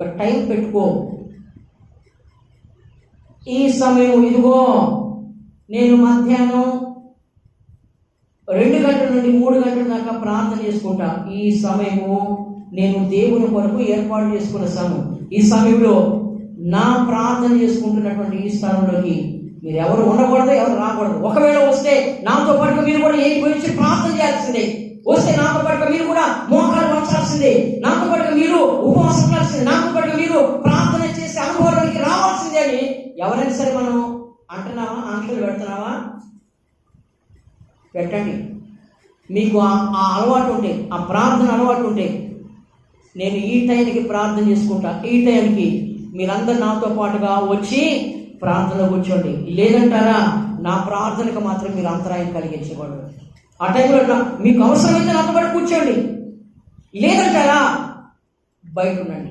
ఒక టైం పెట్టుకో. ఈ సమయం ఇదిగో నేను మధ్యాహ్నం 2 గంటల నుండి 3 గంటల దాకా ప్రార్థన చేసుకుంటా. ఈ సమయము నేను దేవుని కొరకు ఏర్పాటు చేసుకున్న సమయం. ఈ సమయంలో నా ప్రార్థన చేసుకుంటున్నటువంటి ఈ స్థలంలోకి మీరు ఎవరు ఉండకూడదు, ఎవరు రాకూడదు. ఒకవేళ వస్తే నాతో పాటుగా మీరు కూడా ఏకి ప్రార్థన చేయాల్సిందే. వస్తే నాతో పాటుగా మీరు కూడా మోకాలు వంచాల్సిందే. నాతో పాటుగా మీరు ఉపవాసం ఉండాల్సిందే. నాతో పాటుగా మీరు ప్రార్థన చేసే అనుభవానికి రావాల్సిందే అని ఎవరైనా సరే మనం అంటున్నావా? ఆంక్షలు పెడుతున్నావా? పెట్టండి. మీకు ఆ అలవాటు ఉంటే, ఆ ప్రార్థన అలవాటు ఉంటే, నేను ఈ టైంకి ప్రార్థన చేసుకుంటా, ఈ టైంకి మీరందరూ నాతో పాటుగా వచ్చి ప్రార్థనలో కూర్చోండి. లేదంటారా నా ప్రార్థనకు మాత్రం మీరు అంతరాయం కలిగించకూడదు. ఆ టైంలో మీకు అవసరమైతే నాతో పాటు కూర్చోండి. లేదంటారా బయట ఉండండి.